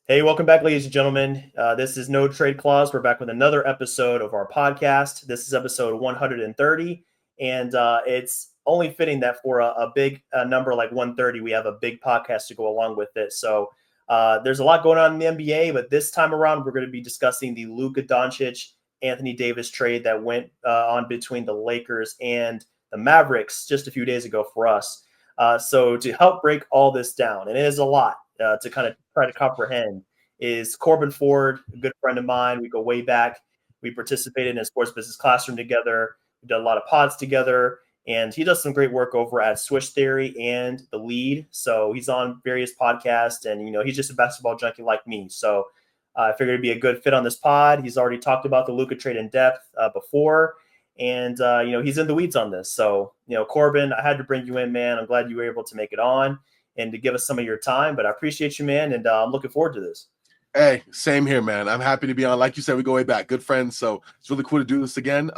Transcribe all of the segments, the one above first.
Hey, welcome back, ladies and gentlemen. This is No Trade Clause. We're back with another episode of our podcast. This is episode 130, and it's only fitting that for a big number like 130, we have a big podcast to go along with it. So there's a lot going on in the NBA, but this time around, we're going to be discussing the Luka Doncic, Anthony Davis trade that went on between the Lakers and the Mavericks just a few days ago for us. So to help break all this down, and it is a lot to kind of try to comprehend, is Corbin Ford, a good friend of mine. We go way back. We participated in a sports business classroom together. We did a lot of pods together, and he does some great work over at Swish Theory and The Lead. So he's on various podcasts, and he's just a basketball junkie like me. So I figured it'd be a good fit on this pod. He's already talked about the Luka trade in depth before. And, he's in the weeds on this. So, Corbin, I had to bring you in, man. I'm glad you were able to make it on and to give us some of your time. But I appreciate you, man. And I'm looking forward to this. Hey, same here, man. I'm happy to be on. Like you said, we go way back. Good friends. So it's really cool to do this again,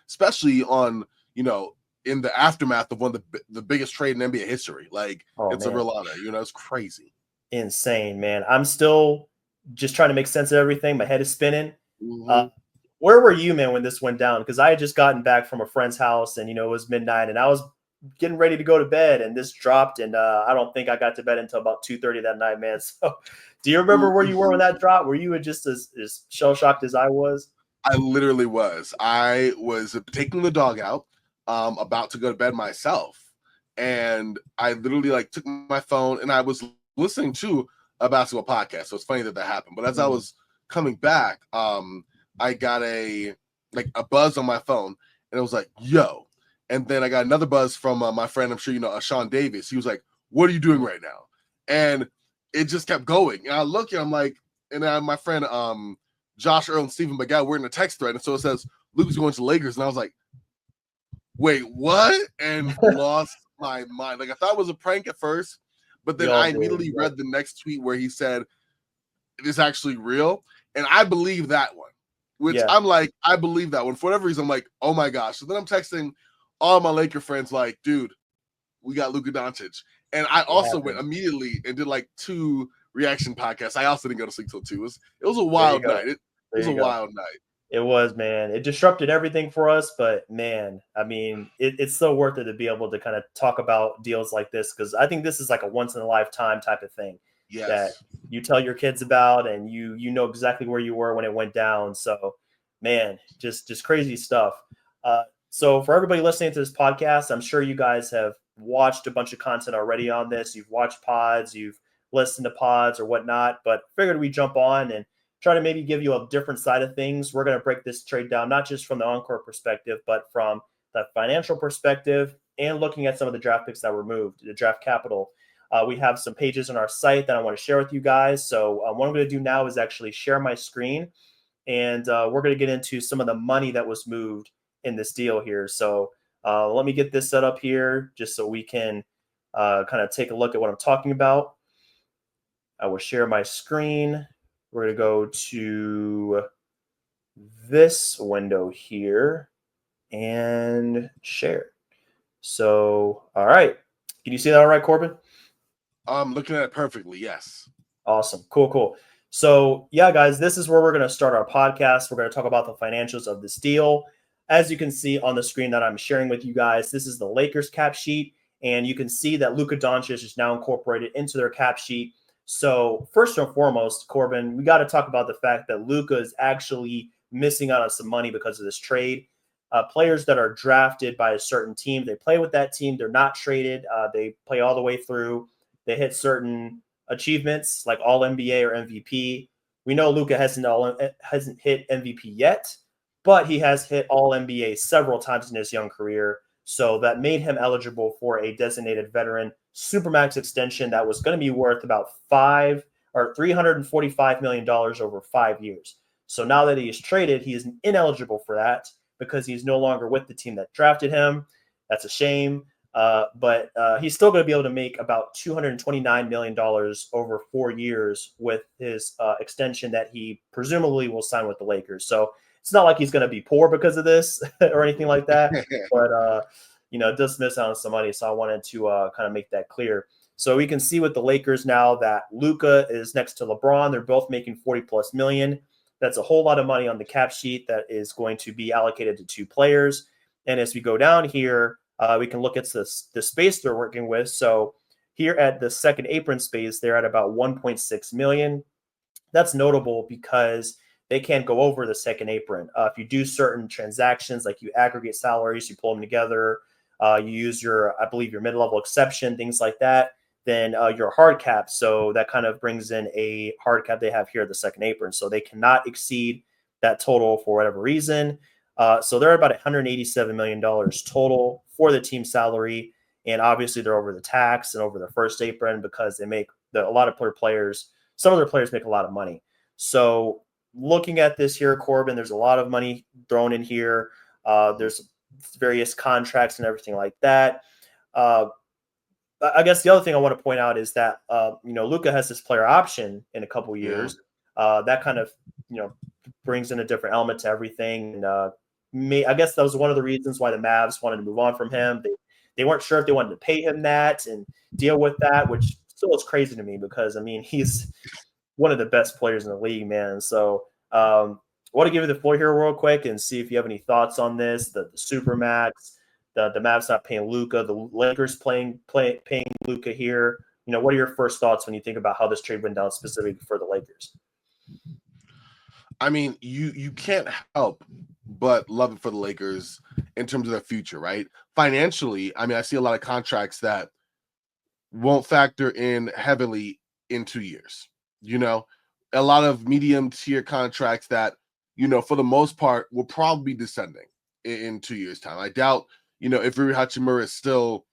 especially on, in the aftermath of one of the biggest trade in NBA history. It's a real honor. It's crazy. Insane, man. I'm still just trying to make sense of everything. My head is spinning. Mm-hmm. Where were you, man, when this went down? Because I had just gotten back from a friend's house, and it was midnight, and I was getting ready to go to bed, and this dropped, and I don't think I got to bed until about 2:30 that night, man. So, do you remember where you were when that dropped? Were you just as shell shocked as I was? I literally was. I was taking the dog out, about to go to bed myself, and I literally took my phone and I was listening to a basketball podcast. So it's funny that happened. But as I was coming back, I got a buzz on my phone, and it was like, yo. And then I got another buzz from my friend, I'm sure you know, Sean Davis. He was like, what are you doing right now? And it just kept going. And I look and I'm like, and my friend Josh, Earl, and Stephen Bagat, we're in a text thread. And so it says, Luka's going to Lakers. And I was like, wait, what? And lost my mind. I thought it was a prank at first, but then I immediately read the next tweet where he said, it is actually real. And I believe that one. Which I'm like, I believe that one. For whatever reason, I'm like, oh my gosh. So then I'm texting all my Laker friends like, dude, we got Luka Doncic. And I also went immediately and did 2 reaction podcasts. I also didn't go to sleep till 2. It was a wild night. It was a wild night. It was, man. It disrupted everything for us, but man, I mean, it's so worth it to be able to kind of talk about deals like this, because I think this is like a once in a lifetime type of thing that you tell your kids about, and you know exactly where you were when it went down. So, man, just crazy stuff. So for everybody listening to this podcast, I'm sure you guys have watched a bunch of content already on this. You've watched pods, you've listened to pods or whatnot, but figured we jump on and try to maybe give you a different side of things. We're going to break this trade down, not just from the on-court perspective, but from the financial perspective and looking at some of the draft picks that were moved, the draft capital. We have some pages on our site that I want to share with you guys. So what I'm going to do now is actually share my screen, and we're going to get into some of the money that was moved in this deal here. So let me get this set up here just so we can kind of take a look at what I'm talking about. I will share my screen. We're going to go to this window here and share. So, all right. Can you see that all right, Corbin? I'm looking at it perfectly, yes. Awesome. Cool. So, yeah, guys, this is where we're going to start our podcast. We're going to talk about the financials of this deal. As you can see on the screen that I'm sharing with you guys, this is the Lakers cap sheet, and you can see that Luka Doncic is now incorporated into their cap sheet. So first and foremost, Corbin, we got to talk about the fact that Luka is actually missing out on some money because of this trade. Players that are drafted by a certain team, they play with that team. They're not traded. They play all the way through. They hit certain achievements like All NBA or MVP. We know Luka hasn't hit MVP yet, but he has hit All NBA several times in his young career. So that made him eligible for a designated veteran supermax extension that was going to be worth about $345 million over 5 years. So now that he is traded, he is ineligible for that because he's no longer with the team that drafted him. That's a shame. But he's still going to be able to make about $229 million over 4 years with his extension that he presumably will sign with the Lakers. So it's not like he's going to be poor because of this or anything like that. But, it does miss out on some money. So I wanted to kind of make that clear. So we can see with the Lakers now that Luka is next to LeBron. They're both making 40 plus million. That's a whole lot of money on the cap sheet that is going to be allocated to 2 players. And as we go down here, we can look at the space they're working with. So here at the second apron space, they're at about 1.6 million. That's notable because they can't go over the second apron. If you do certain transactions, like you aggregate salaries, you pull them together, you use I believe your mid-level exception, things like that, then your hard cap. So that kind of brings in a hard cap they have here at the second apron. So they cannot exceed that total for whatever reason. So they're about $187 million total for the team salary. And obviously they're over the tax and over the first apron because they make a lot of players. Some of their players make a lot of money. So looking at this here, Corbin, there's a lot of money thrown in here. There's various contracts and everything like that. I guess the other thing I want to point out is that, Luka has this player option in a couple years. That kind of, brings in a different element to everything. And I guess that was one of the reasons why the Mavs wanted to move on from him. They weren't sure if they wanted to pay him that and deal with that, which still is crazy to me because, he's one of the best players in the league, man. So I want to give you the floor here real quick and see if you have any thoughts on this, the Supermax, the Mavs not paying Luka, the Lakers paying Luka here. What are your first thoughts when you think about how this trade went down specifically for the Lakers? You can't help but love it for the Lakers in terms of their future, right? Financially, I see a lot of contracts that won't factor in heavily in 2 years. A lot of medium tier contracts that, for the most part, will probably be descending in 2 years' time. I doubt, if Rui Hachimura is still,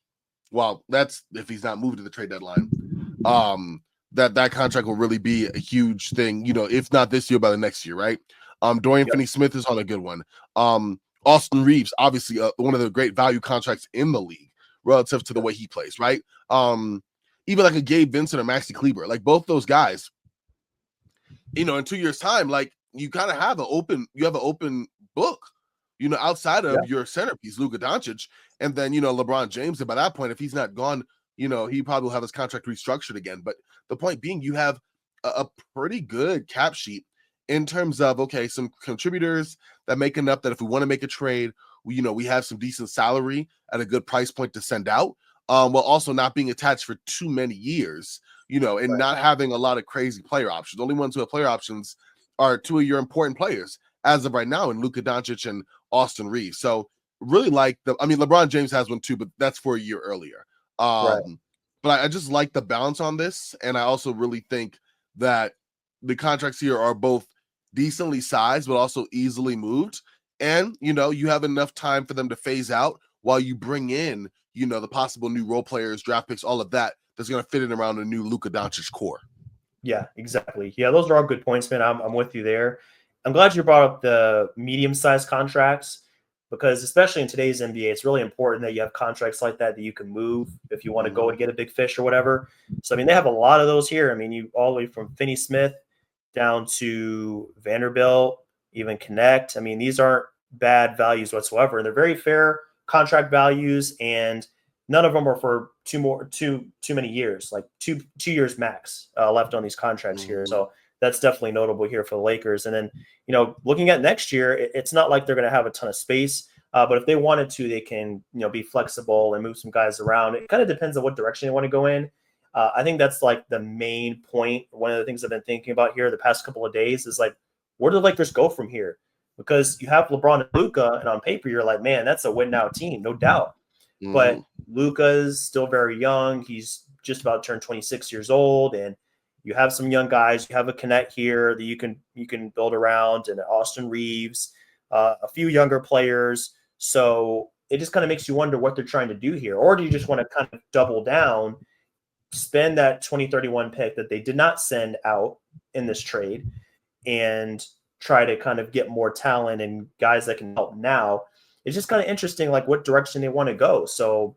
well, that's if he's not moved to the trade deadline, that contract will really be a huge thing, if not this year, by the next year, right? Dorian Finney-Smith is on a good one. Austin Reeves, obviously, one of the great value contracts in the league relative to the way he plays, right? Even like a Gabe Vincent or Maxi Kleber, like both those guys, in 2 years' time, like you kind of have an open book, outside of your centerpiece, Luka Doncic, and then, LeBron James. And by that point, if he's not gone, he probably will have his contract restructured again. But the point being, you have a pretty good cap sheet in terms of, okay, some contributors that make enough that if we want to make a trade, we have some decent salary at a good price point to send out, while also not being attached for too many years, and not having a lot of crazy player options. The only ones who have player options are 2 of your important players as of right now in Luka Doncic and Austin Reeves. So really like LeBron James has one too, but that's for a year earlier. But I just like the balance on this. And I also really think that the contracts here are both decently sized, but also easily moved. And, you have enough time for them to phase out while you bring in, the possible new role players, draft picks, all of that, that's going to fit in around a new Luka Doncic core. Yeah, exactly. Yeah, those are all good points, man. I'm with you there. I'm glad you brought up the medium-sized contracts because especially in today's NBA, it's really important that you have contracts like that you can move if you want to go and get a big fish or whatever. So, they have a lot of those here. You all the way from Finney-Smith down to Vanderbilt, even Connect. These aren't bad values whatsoever. And they're very fair contract values, and none of them are for too many years, like two years max left on these contracts here. So that's definitely notable here for the Lakers. And then, looking at next year, it's not like they're going to have a ton of space, but if they wanted to, they can, be flexible and move some guys around. It kind of depends on what direction they want to go in. I think that's like the main point. One of the things I've been thinking about here the past couple of days is like, where do the Lakers go from here? Because you have LeBron and Luka, and on paper, you're like, man, that's a win now team, no doubt. But Luka's still very young. He's just about turned 26 years old, and you have some young guys. You have a Connect here that you can build around, and Austin Reeves, a few younger players. So it just kind of makes you wonder what they're trying to do here. Or do you just want to kind of double down, spend that 2031 pick that they did not send out in this trade, and try to kind of get more talent and guys that can help now? It's just kind of interesting, like what direction they want to go. So,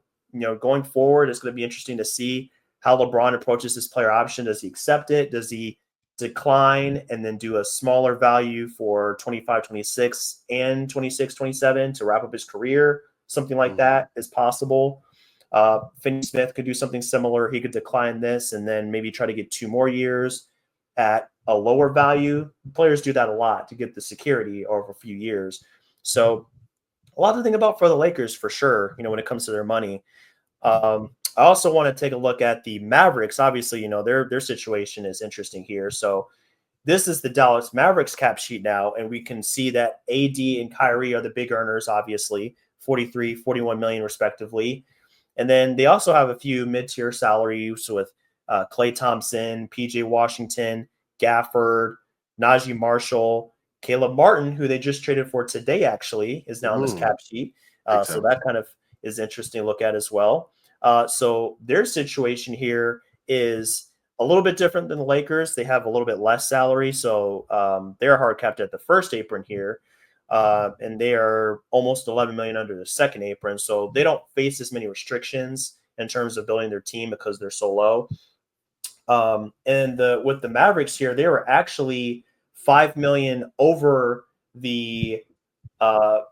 going forward, it's going to be interesting to see how LeBron approaches this player option. Does he accept it? Does he decline and then do a smaller value for 25, 26 and 26, 27 to wrap up his career? Something like that is possible. Finney Smith could do something similar. He could decline this and then maybe try to get 2 more years at a lower value. Players do that a lot to get the security over a few years. So a lot to think about for the Lakers for sure, when it comes to their money. I also want to take a look at the Mavericks. Obviously, their situation is interesting here. So this is the Dallas Mavericks cap sheet now, and we can see that AD and Kyrie are the big earners, obviously, 43, 41 million respectively. And then they also have a few mid-tier salaries with Klay Thompson, PJ Washington, Gafford, Najee Marshall, Caleb Martin, who they just traded for today, actually, is now on this cap sheet. So that kind of is interesting to look at as well. So their situation here is a little bit different than the Lakers. They have a little bit less salary, so they're hard capped at the first apron here. And they are almost 11 million under the second apron. So they don't face as many restrictions in terms of building their team because they're so low. And with the Mavericks here, they were actually 5 million over the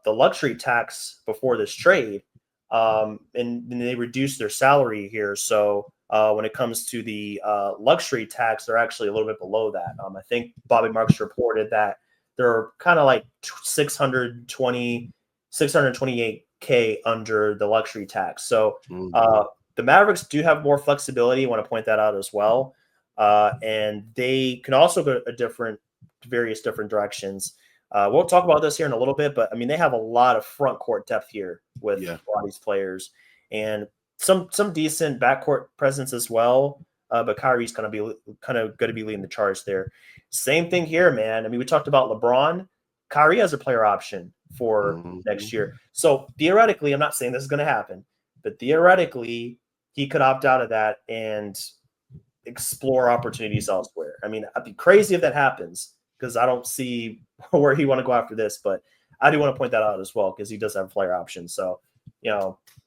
luxury tax before this trade. And they reduced their salary here. So when it comes to the luxury tax, they're actually a little bit below that. I think Bobby Marks reported that they're kind of like 628K under the luxury tax. So the Mavericks do have more flexibility. I want to point that out as well. And they can also go various different directions. We'll talk about this here in a little bit, but I mean, they have a lot of front court depth here with a lot of these players and some decent backcourt presence as well. But Kyrie's going to be leading the charge there. Same thing here, man. I mean, we talked about LeBron. Kyrie has a player option for next year. So theoretically, I'm not saying this is going to happen, but theoretically, he could opt out of that and explore opportunities elsewhere. I mean, I'd be crazy if that happens because I don't see where he want to go after this, but I do want to point that out as well because he does have player options. So,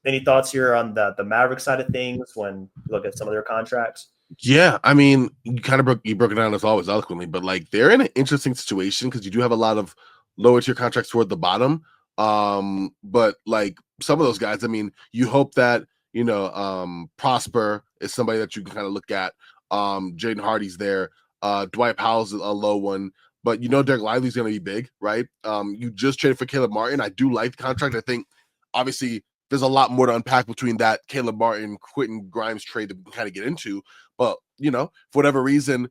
any thoughts here on the Maverick side of things when you look at some of their contracts? Yeah, I mean, you broke it down as always eloquently, but like they're in an interesting situation because you do have a lot of lower tier contracts toward the bottom. But like some of those guys, I mean, you hope that Prosper is somebody that you can kind of look at. Jaden Hardy's there. Dwight Powell's a low one, but Derek Lively's going to be big, right? You just traded for Caleb Martin. I do like the contract. I think obviously there's a lot more to unpack between that Caleb Martin, Quentin Grimes trade that we can kind of get into. But, for whatever reason,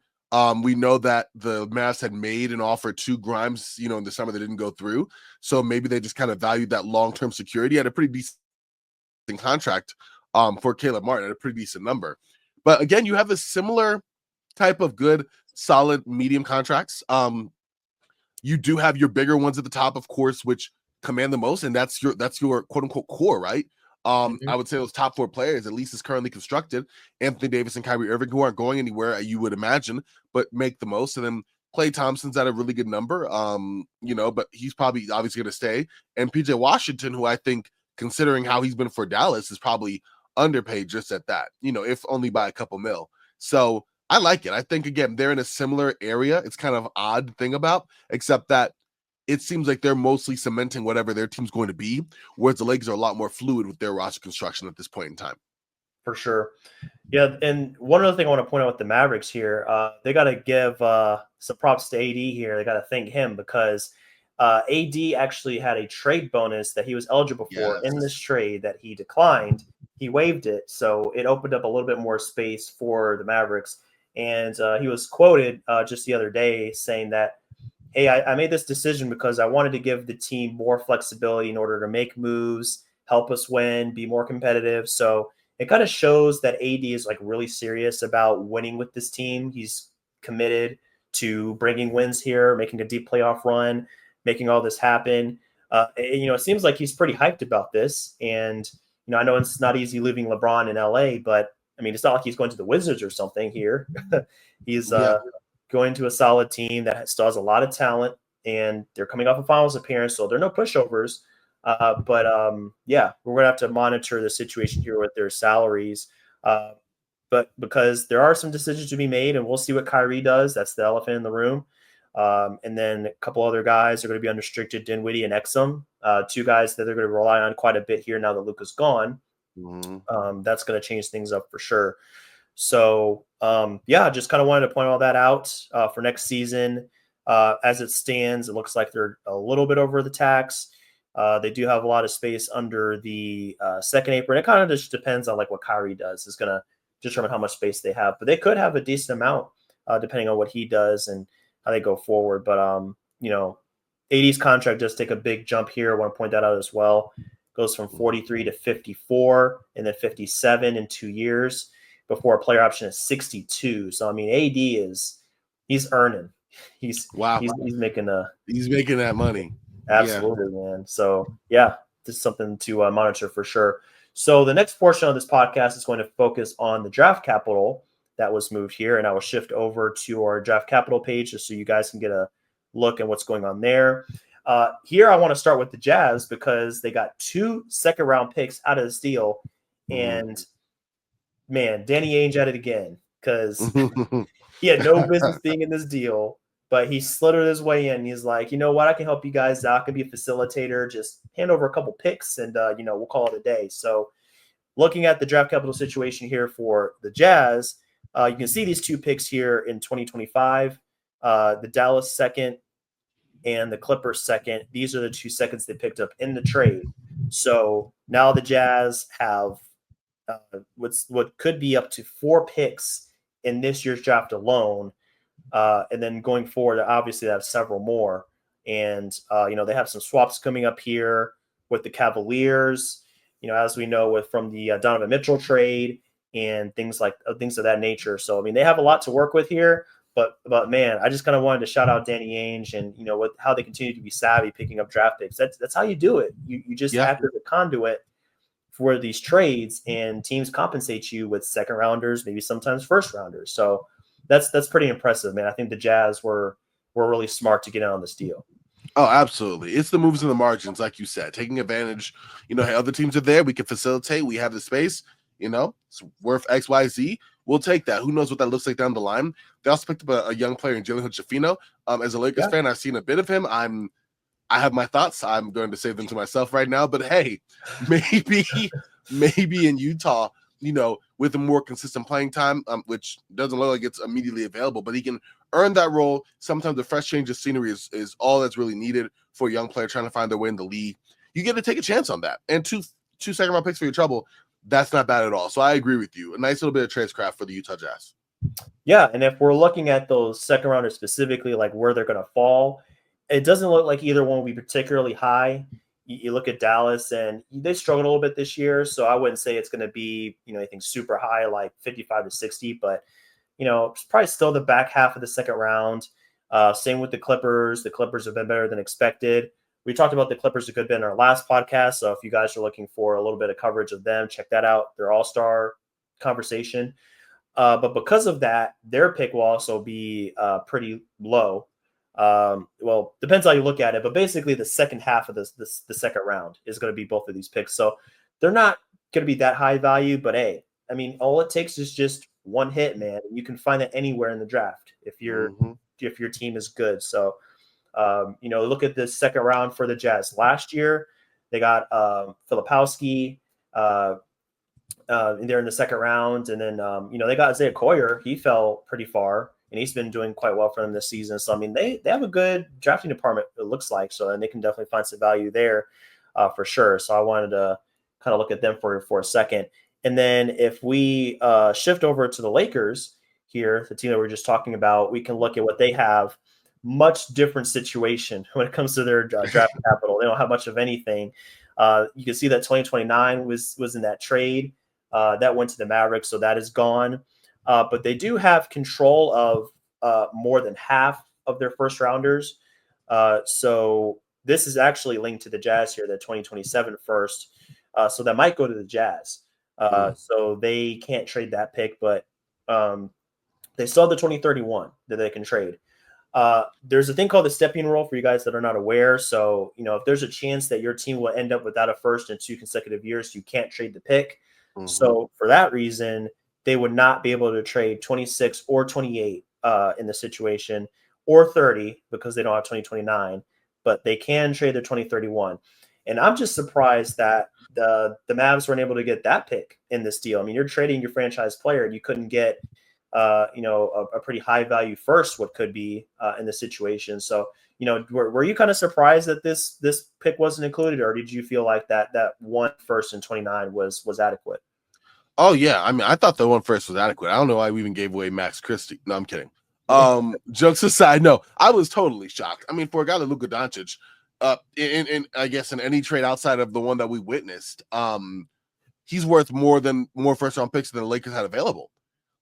we know that the Mavs had made an offer to Grimes, in the summer that didn't go through. So maybe they just kind of valued that long-term security at a pretty decent contract for Caleb Martin at a pretty decent number. But again, you have a similar type of good, solid, medium contracts. You do have your bigger ones at the top, of course, which command the most, and that's your quote unquote core, right? I would say those top 4 players, at least is currently constructed, Anthony Davis and Kyrie Irving, who aren't going anywhere, you would imagine, but make the most. And then Klay Thompson's at a really good number, but he's probably obviously going to stay. And PJ Washington, who I think, considering how he's been for Dallas, is probably underpaid just at that, if only by a couple mil. So I like it. I think, again, they're in a similar area. It's kind of odd to think about, except that it seems like they're mostly cementing whatever their team's going to be, whereas the Lakers are a lot more fluid with their roster construction at this point in time. For sure. Yeah, and one other thing I want to point out with the Mavericks here, they got to give some props to AD here. They got to thank him because AD actually had a trade bonus that he was eligible for in this trade that he declined. He waived it, so it opened up a little bit more space for the Mavericks. And he was quoted just the other day saying that, hey, I made this decision because I wanted to give the team more flexibility in order to make moves, help us win, be more competitive. So it kind of shows that AD is like really serious about winning with this team. He's committed to bringing wins here, making a deep playoff run, making all this happen. It seems like he's pretty hyped about this. And, I know it's not easy leaving LeBron in LA, but I mean, it's not like he's going to the Wizards or something here. He's going to a solid team that still has a lot of talent, and they're coming off a finals appearance, so they're no pushovers. But we're going to have to monitor the situation here with their salaries. But because there are some decisions to be made, and we'll see what Kyrie does. That's the elephant in the room. And then a couple other guys are going to be unrestricted, Dinwiddie and Exum, 2 guys that they're going to rely on quite a bit here now that Luka's gone. That's going to change things up for sure. So, just kind of wanted to point all that out for next season. As it stands, it looks like they're a little bit over the tax. They do have a lot of space under the second apron. It kind of just depends on like what Kyrie does is going to determine how much space they have. But they could have a decent amount depending on what he does and how they go forward. But AD's contract does take a big jump here. I want to point that out as well. Goes from 43 to 54 and then 57 in 2 years before a player option is 62. So, I mean, AD he's earning. He's making that money. Absolutely, man. So, this is something to monitor for sure. So the next portion of this podcast is going to focus on the draft capital that was moved here. And I will shift over to our draft capital page just so you guys can get a look at what's going on there. Here, I want to start with the Jazz because they got 2 second-round picks out of this deal. And, man, Danny Ainge at it again because he had no business being in this deal, but he slithered his way in. He's like, you know what? I can help you guys out. I can be a facilitator. Just hand over a couple picks and, we'll call it a day. So looking at the draft capital situation here for the Jazz, you can see these 2 picks here in 2025, the Dallas second and the Clippers second. These are the 2 seconds they picked up in the trade. So now the Jazz have what could be up to 4 picks in this year's draft alone. And then going forward, obviously they have several more. And, they have some swaps coming up here with the Cavaliers, as we know from the Donovan Mitchell trade and things of that nature. So, I mean, they have a lot to work with here. But man, I just kind of wanted to shout out Danny Ainge and, with how they continue to be savvy picking up draft picks. That's how you do it. You just act as a conduit for these trades, and teams compensate you with second rounders, maybe sometimes first rounders. So that's pretty impressive, man. I think the Jazz were really smart to get in on this deal. Oh, absolutely. It's the moves in the margins, like you said, taking advantage. Hey, other teams are there. We can facilitate. We have the space. It's worth X, Y, Z. We'll take that. Who knows what that looks like down the line? They also picked up a young player in Jalen Hood-Schifino. As a Lakers fan, I've seen a bit of him. I have my thoughts. I'm going to save them to myself right now. But hey, maybe in Utah, with a more consistent playing time, which doesn't look like it's immediately available, but he can earn that role. Sometimes a fresh change of scenery is all that's really needed for a young player trying to find their way in the league. You get to take a chance on that. And two second-round picks for your trouble, that's not bad at all. So I agree with you. A nice little bit of tradecraft for the Utah Jazz. Yeah, and if we're looking at those second rounders specifically, like where they're going to fall, it doesn't look like either one will be particularly high. You look at Dallas, and they struggled a little bit this year, so I wouldn't say it's going to be anything super high like 55 to 60, but it's probably still the back half of the second round. Same with the Clippers. The Clippers have been better than expected. We talked about the Clippers a good bit in our last podcast, so if you guys are looking for a little bit of coverage of them, check that out. Their all-star conversation. But because of that, their pick will also be pretty low. Well, depends how you look at it, but basically the second half of the second round is going to be both of these picks. So they're not going to be that high value, but hey, I mean, all it takes is just one hit, man. You can find it anywhere in the draft if your team is good. So, look at the second round for the Jazz. Last year, they got Filipowski there in the second round, and then they got Isaiah Coyer. He fell pretty far, and he's been doing quite well for them this season. So I mean, they have a good drafting department, it looks like. So and they can definitely find some value there for sure. So I wanted to kind of look at them for a second, and then if we shift over to the Lakers here, the team that we we're just talking about, we can look at what they have. Much different situation when it comes to their draft capital. They don't have much of anything. You can see that 2029 was in that trade. That went to the Mavericks, so that is gone. But they do have control of more than half of their first rounders. So this is actually linked to the Jazz here, the 2027 first. So that might go to the Jazz. So they can't trade that pick, but they still have the 2031 that they can trade. There's a thing called the stepping rule for you guys that are not aware. So, if there's a chance that your team will end up without a first in 2 consecutive years, you can't trade the pick. So for that reason, they would not be able to trade 26 or 28 in the situation, or 30 because they don't have 2029, but they can trade their 2031. And I'm just surprised that the Mavs weren't able to get that pick in this deal. I mean, you're trading your franchise player, and you couldn't get a pretty high value first, what could be in the situation. So, were you kind of surprised that this pick wasn't included, or did you feel like that 1 first and 29 was adequate? Oh yeah, I mean, I thought the 1 first was adequate. I don't know why we even gave away Max Christie. No, I'm kidding. Jokes aside, no, I was totally shocked. I mean, for a guy like Luka Doncic, in I guess in any trade outside of the one that we witnessed, he's worth more first round picks than the Lakers had available.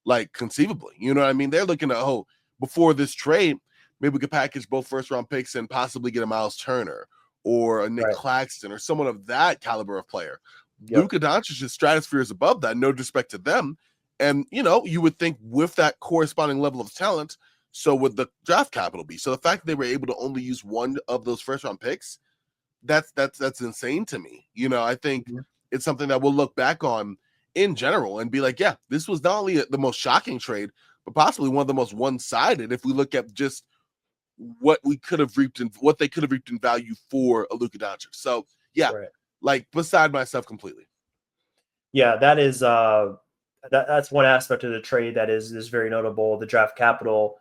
Like conceivably, you know what I mean? They're looking at, before this trade, maybe we could package both first round picks and possibly get a Miles Turner or a Nick Claxton or someone of that caliber of player. Yep. Luka Doncic's stratosphere is above that, no disrespect to them. And, you would think with that corresponding level of talent, so would the draft capital be. So the fact that they were able to only use one of those first round picks, that's insane to me. I think it's something that we'll look back on in general and be like, yeah, this was not only the most shocking trade, but possibly one of the most one-sided if we look at just what we could have reaped and what they could have reaped in value for a Luka Doncic. So yeah, like beside myself completely. Yeah, that is that's one aspect of the trade that is very notable, the draft capital,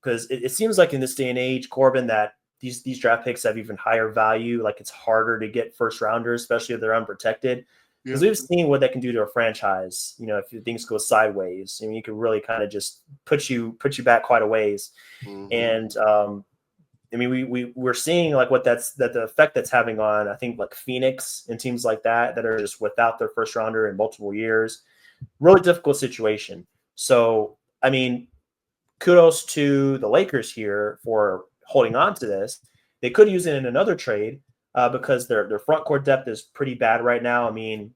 because it seems like in this day and age, Corbin, that these draft picks have even higher value. Like it's harder to get first rounders, especially if they're unprotected. Because we've seen what that can do to a franchise. If things go sideways, I mean, you can really kind of just put you back quite a ways. And I mean, we're seeing like the effect that's having on, I think, like Phoenix and teams like that are just without their first rounder in multiple years. Really difficult situation. So, I mean, kudos to the Lakers here for holding on to this. They could use it in another trade because their front court depth is pretty bad right now. I mean,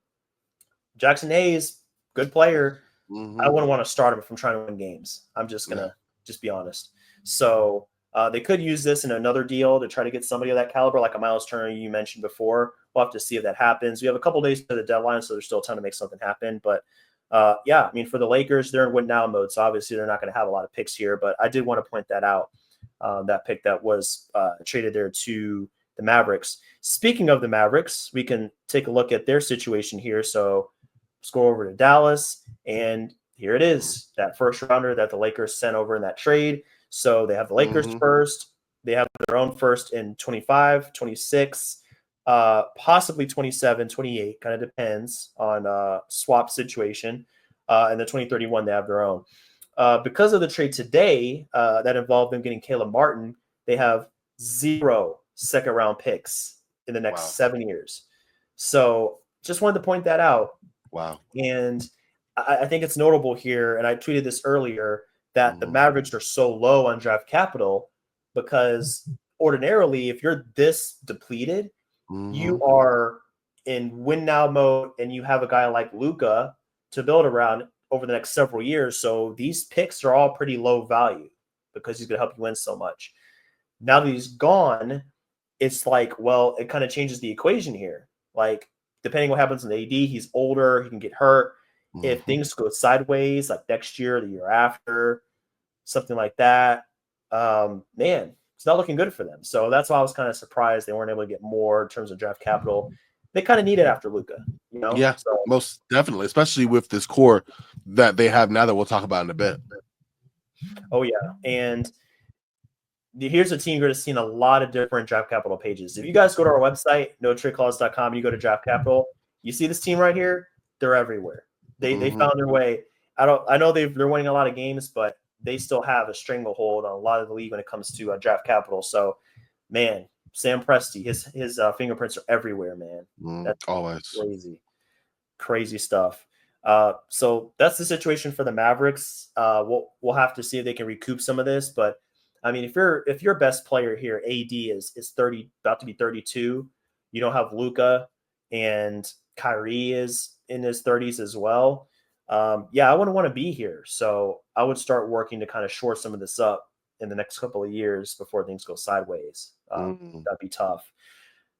Jackson Hayes, good player. I wouldn't want to start him if I'm trying to win games. I'm just going to just be honest. So they could use this in another deal to try to get somebody of that caliber, like a Miles Turner you mentioned before. We'll have to see if that happens. We have a couple days to the deadline, so there's still time to make something happen. But yeah, I mean, for the Lakers, they're in win now mode, so obviously they're not going to have a lot of picks here. But I did want to point that out, that pick that was traded there to the Mavericks. Speaking of the Mavericks, we can take a look at their situation here. So let's go over to Dallas, and here it is, that first rounder that the Lakers sent over in that trade. So they have the Lakers first. They have their own first in 25, 26, possibly 27, 28, kind of depends on swap situation. And the 2031, they have their own. Because of the trade today that involved them getting Caleb Martin, they have 0 second-round picks in the next 7 years. So just wanted to point that out. Wow. And I think it's notable here, and I tweeted this earlier, that the Mavericks are so low on draft capital because ordinarily, if you're this depleted, you are in win now mode and you have a guy like Luka to build around over the next several years. So these picks are all pretty low value because he's going to help you win so much. Now that he's gone, it's like, well, it kind of changes the equation here. Like, depending what happens in the AD, he's older, he can get hurt. If things go sideways, like next year, the year after, something like that, man, it's not looking good for them. So that's why I was kind of surprised they weren't able to get more in terms of draft capital. They kind of need it after Luka, Yeah, so, most definitely, especially with this core that they have now that we'll talk about in a bit. Oh, yeah. And here's a team you're going to see in a lot of different draft capital pages. If you guys go to our website, notradeClause.com, and you go to draft capital, you see this team right here, they're everywhere. They found their way. I know they're winning a lot of games, but they still have a stranglehold on a lot of the league when it comes to draft capital. So, man, Sam Presti, his fingerprints are everywhere, man. That's always crazy stuff. So that's the situation for the Mavericks. We'll have to see if they can recoup some of this. But I mean, if your best player here, AD is 30, about to be 32, you don't have Luka, and Kyrie is in his 30s as well. Yeah, I wouldn't want to be here. So I would start working to kind of shore some of this up in the next couple of years before things go sideways. That'd be tough.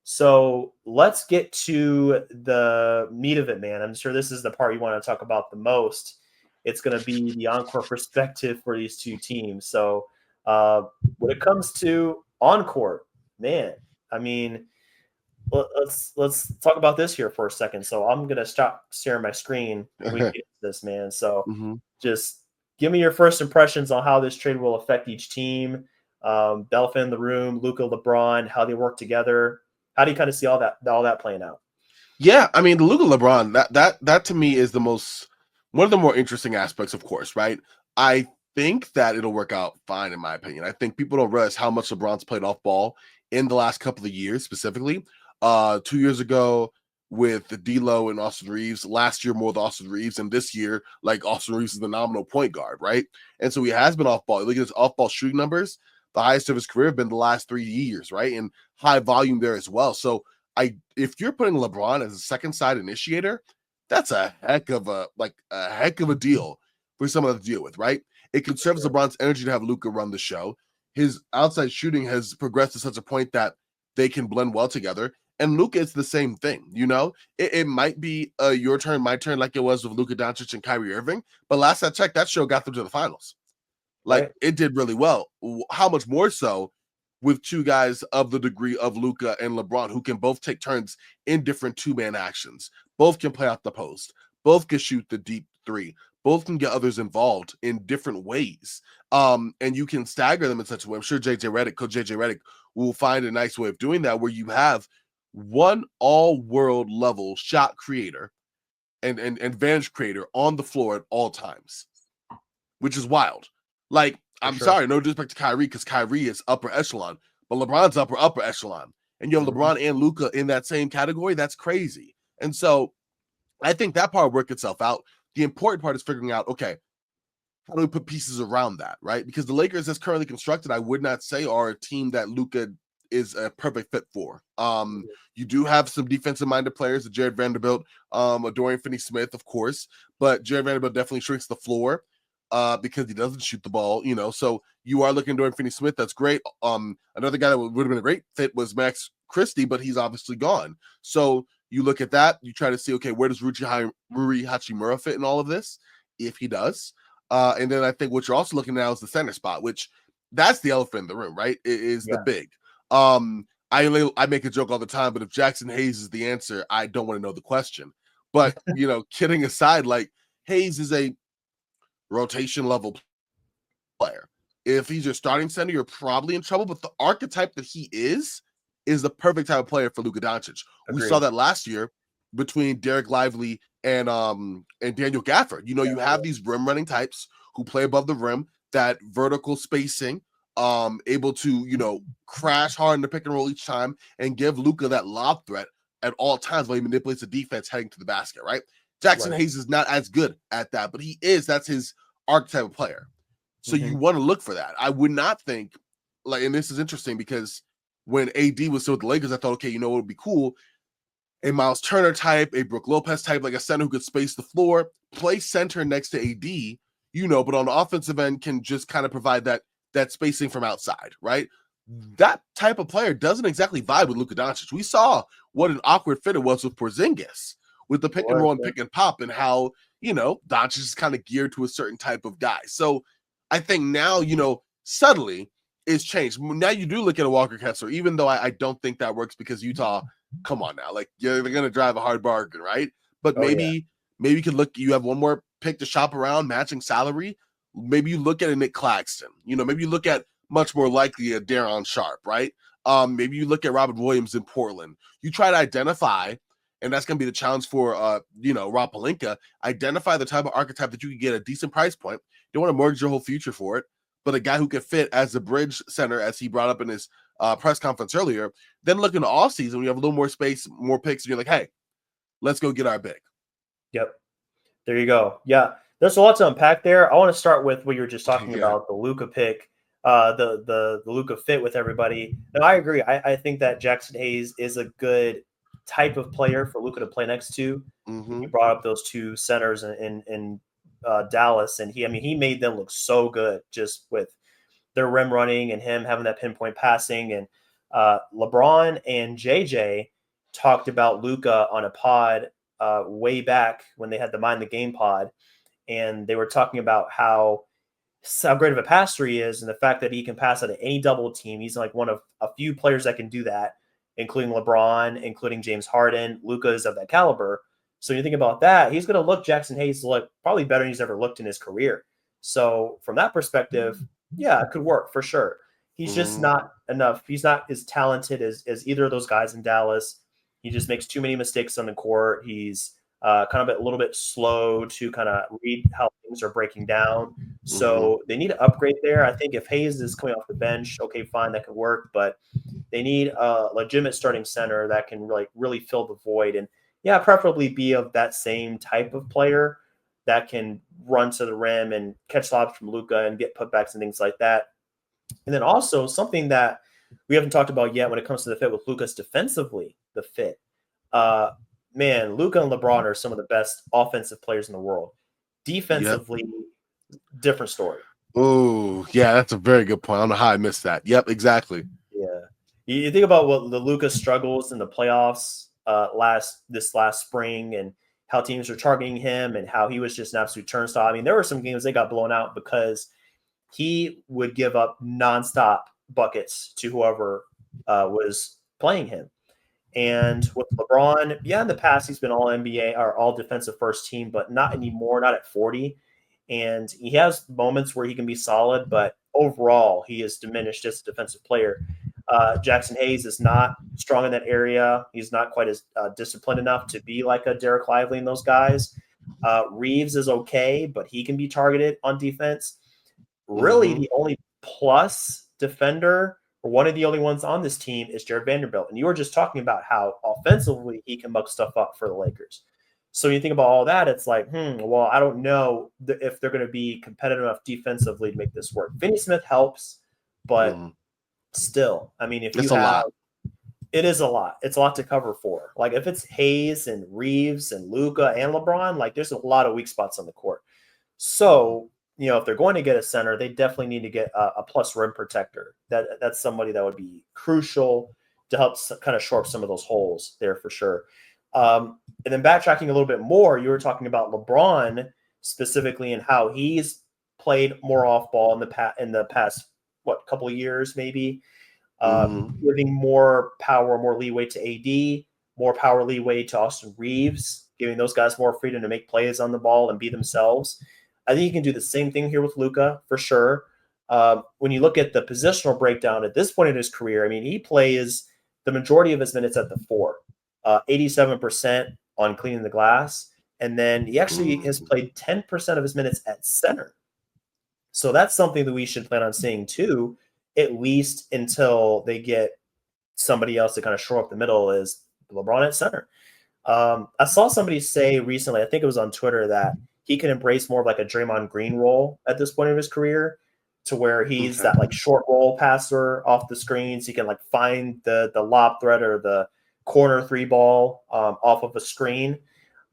So let's get to the meat of it, man. I'm sure this is the part you want to talk about the most. It's going to be the encore perspective for these two teams. So when it comes to on-court, man, I mean, let's talk about this here for a second. So I'm gonna stop sharing my screen and we can get into this, man. So Mm-hmm. just give me your first impressions on how this trade will affect each team. Belfin in the room, Luka, LeBron, how they work together. How do you kind of see all that playing out? Yeah, I mean, the Luka LeBron, that to me is one of the more interesting aspects, of course, right? I think that it'll work out fine, in my opinion. I think people don't realize how much LeBron's played off ball in the last couple of years, specifically. 2 years ago with the D'Lo and Austin Reeves, last year more with Austin Reeves, and this year, like Austin Reeves is the nominal point guard, right? And so he has been off ball. Look at his off ball shooting numbers. The highest of his career have been the last 3 years, right? And high volume there as well. So if you're putting LeBron as a second side initiator, that's a heck of a deal for someone to deal with, right? It conserves LeBron's energy to have Luka run the show. His outside shooting has progressed to such a point that they can blend well together. And Luka is the same thing, It might be your turn, my turn, like it was with Luka Doncic and Kyrie Irving. But last I checked, that show got them to the finals. Like Right. it did really well. How much more so with two guys of the degree of Luka and LeBron who can both take turns in different two-man actions. Both can play out the post. Both can shoot the deep three. Both can get others involved in different ways. And you can stagger them in such a way. I'm sure Coach JJ Redick will find a nice way of doing that where you have one all-world level shot creator and advantage creator on the floor at all times, which is wild. Like, I'm sorry, no disrespect to Kyrie, because Kyrie is upper echelon, but LeBron's upper echelon. And you have LeBron and Luka in that same category. That's crazy. And so I think that part will work itself out. The important part is figuring out, okay, how do we put pieces around that, right? Because the Lakers, as currently constructed, I would not say are a team that Luka is a perfect fit for. You do have some defensive-minded players, Jared Vanderbilt, Dorian Finney-Smith, of course, but Jared Vanderbilt definitely shrinks the floor because he doesn't shoot the ball, So you are looking at Dorian Finney-Smith. That's great. Another guy that would have been a great fit was Max Christie, but he's obviously gone. So you look at that. You try to see, okay, where does Rui Hachimura fit in all of this? If he does. And then I think what you're also looking at now is the center spot, which that's the elephant in the room, right? It is the big. I make a joke all the time, but if Jackson Hayes is the answer, I don't want to know the question. But, kidding aside, like Hayes is a rotation level player. If he's your starting center, you're probably in trouble. But the archetype that he is the perfect type of player for Luka Doncic. We saw that last year between Derek Lively and Daniel Gafford. You have these rim running types who play above the rim, that vertical spacing, able to, crash hard in the pick and roll each time and give Luka that lob threat at all times while he manipulates the defense heading to the basket, right? Jackson Hayes is not as good at that, but that's his archetype of player. So you want to look for that. I would not think, and this is interesting because when AD was still with the Lakers, I thought, okay, what would be cool? A Miles Turner type, a Brook Lopez type, like a center who could space the floor, play center next to AD, but on the offensive end can just kind of provide that spacing from outside, right? That type of player doesn't exactly vibe with Luka Doncic. We saw what an awkward fit it was with Porzingis, with the pick and roll and pick and pop, and how, Doncic is kind of geared to a certain type of guy. So I think now, subtly it's changed. Now you do look at a Walker Kessler, even though I don't think that works because Utah, come on now, like they're going to drive a hard bargain, right? But maybe you could look, you have one more pick to shop around, matching salary. Maybe you look at a Nick Claxton, maybe you look at much more likely a Daron Sharp, right? Maybe you look at Robert Williams in Portland. You try to identify, and that's going to be the challenge for, Rob Pelinka, identify the type of archetype that you can get a decent price point. You don't want to mortgage your whole future for it, but a guy who could fit as a bridge center, as he brought up in his press conference earlier. Then look in the offseason when you have a little more space, more picks, and you're like, hey, let's go get our big. Yep. There you go. Yeah. There's a lot to unpack there. I want to start with what you were just talking about, the Luka pick, the Luka fit with everybody. And I agree. I think that Jackson Hayes is a good type of player for Luka to play next to. Mm-hmm. You brought up those two centers in Dallas, and he made them look so good just with their rim running and him having that pinpoint passing. And LeBron and JJ talked about Luka on a pod way back when they had the Mind the Game pod, and they were talking about how great of a passer he is, and the fact that he can pass out of any double team. He's like one of a few players that can do that. including LeBron, including James Harden. Luka is of that caliber. So you think about that, he's going to look Jackson Hayes look probably better than he's ever looked in his career. So from that perspective, yeah, it could work for sure. He's just not enough. He's not as talented as either of those guys in Dallas. He just makes too many mistakes on the court. He's kind of a little bit slow to kind of read how things are breaking down. So they need to upgrade there. I think if Hayes is coming off the bench, okay, fine, that could work. But they need a legitimate starting center that can really fill the void. And yeah, preferably be of that same type of player that can run to the rim and catch lobs from Luka and get putbacks and things like that. And then also something that we haven't talked about yet when it comes to the fit with Luka's defensively, the fit. Man, Luka and LeBron are some of the best offensive players in the world. Defensively, different story. Oh, yeah, that's a very good point. I don't know how I missed that. Yep, exactly. Yeah. You think about what the Luka struggles in the playoffs this last spring and how teams are targeting him and how he was just an absolute turnstile. I mean, there were some games they got blown out because he would give up nonstop buckets to whoever was playing him. And with LeBron, yeah, in the past he's been all NBA or all defensive first team, but not anymore, not at 40. And he has moments where he can be solid, but overall he is diminished as a defensive player. Jackson Hayes is not strong in that area. He's not quite as disciplined enough to be like a Derek Lively and those guys. Reeves is okay, but he can be targeted on defense. Really, the only plus defender or one of the only ones on this team is Jared Vanderbilt. And you were just talking about how offensively he can muck stuff up for the Lakers. So you think about all that, it's like, well, I don't know if they're going to be competitive enough defensively to make this work. Finney Smith helps, but still, I mean, if it's you have, it is a lot. It's a lot to cover for. Like if it's Hayes and Reeves and Luka and LeBron, like there's a lot of weak spots on the court. So, if they're going to get a center, they definitely need to get a plus rim protector. That's somebody that would be crucial to help kind of shore up some of those holes there for sure. And then backtracking a little bit more, you were talking about LeBron specifically and how he's played more off ball in the past couple of years maybe, giving more power, more leeway to AD, more power leeway to Austin Reeves, giving those guys more freedom to make plays on the ball and be themselves. I think you can do the same thing here with Luka for sure. When you look at the positional breakdown at this point in his career, I mean, he plays the majority of his minutes at the 4, 87% on cleaning the glass. And then he actually has played 10% of his minutes at center. So that's something that we should plan on seeing too, at least until they get somebody else to kind of shore up the middle is LeBron at center. I saw somebody say recently, I think it was on Twitter, that he can embrace more of like a Draymond Green role at this point of his career, to where he's that like short roll passer off the screens. He can like find the lob threat or the corner 3 ball off of a screen,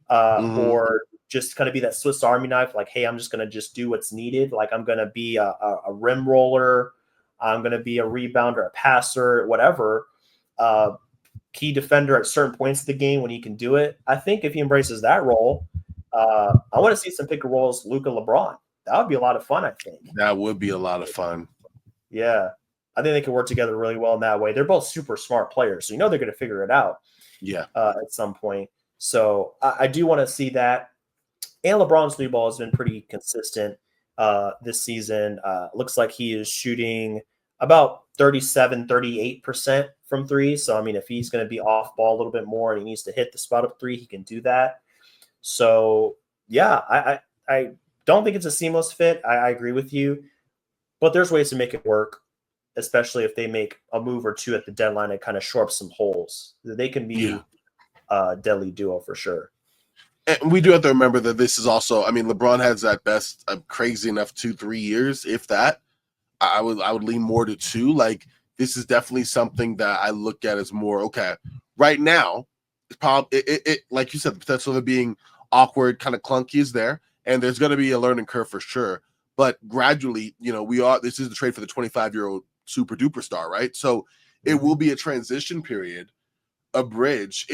or just kind of be that Swiss Army knife. Like, hey, I'm just going to just do what's needed. Like I'm going to be a rim roller. I'm going to be a rebounder, a passer, whatever. Key defender at certain points of the game when he can do it. I think if he embraces that role, I want to see some pick and rolls, Luka, LeBron. That would be a lot of fun, I think. That would be a lot of fun. Yeah. I think they can work together really well in that way. They're both super smart players, so they're going to figure it out at some point. So I do want to see that. And LeBron's three ball has been pretty consistent this season. Looks like he is shooting about 38% from 3. So, I mean, if he's going to be off ball a little bit more and he needs to hit the spot up 3, he can do that. So, yeah, I don't think it's a seamless fit. I agree with you. But there's ways to make it work, especially if they make a move or two at the deadline and kind of shore up some holes. They can be a deadly duo for sure. And we do have to remember that this is also, I mean, LeBron has at best a crazy enough 2-3 years, if that. I would lean more to 2. Like, this is definitely something that I look at as more, okay, right now, it's probably, it like you said, the potential of it being awkward, kind of clunky is there, and there's going to be a learning curve for sure. But gradually, this is the trade for the 25-year-old super duper star, right? So it will be a transition period, a bridge.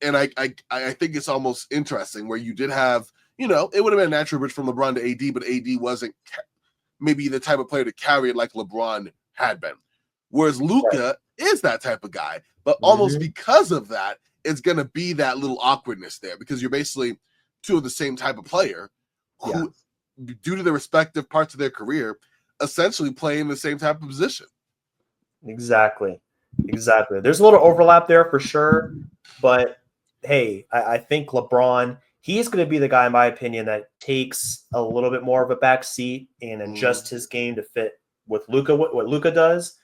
And I think it's almost interesting where you did have, it would have been a natural bridge from LeBron to AD, but AD wasn't maybe the type of player to carry it like LeBron had been. Whereas Luka is that type of guy, but almost because of that, it's going to be that little awkwardness there because you're basically two of the same type of player who, due to their respective parts of their career, essentially play in the same type of position. Exactly. There's a little overlap there for sure, but hey, I think LeBron, he's going to be the guy, in my opinion, that takes a little bit more of a back seat and adjusts his game to fit with Luka, what Luka does,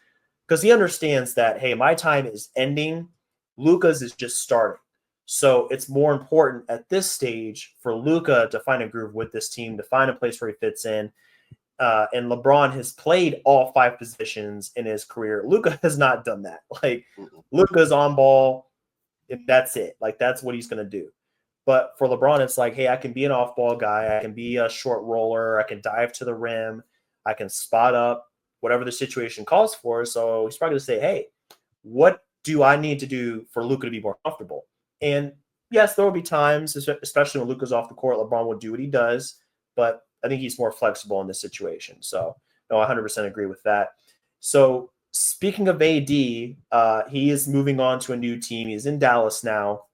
because he understands that, hey, my time is ending. Luka's is just starting. So it's more important at this stage for Luka to find a groove with this team, to find a place where he fits in. And LeBron has played all 5 positions in his career. Luka has not done that. Like, Luka's on ball, and that's it. Like, that's what he's going to do. But for LeBron, it's like, hey, I can be an off-ball guy. I can be a short roller. I can dive to the rim. I can spot up, whatever the situation calls for. So he's probably going to say, hey, what do I need to do for Luka to be more comfortable? And yes, there will be times, especially when Luka's off the court, LeBron will do what he does. But I think he's more flexible in this situation. So, no, I 100% agree with that. So, speaking of AD, he is moving on to a new team. He's in Dallas now,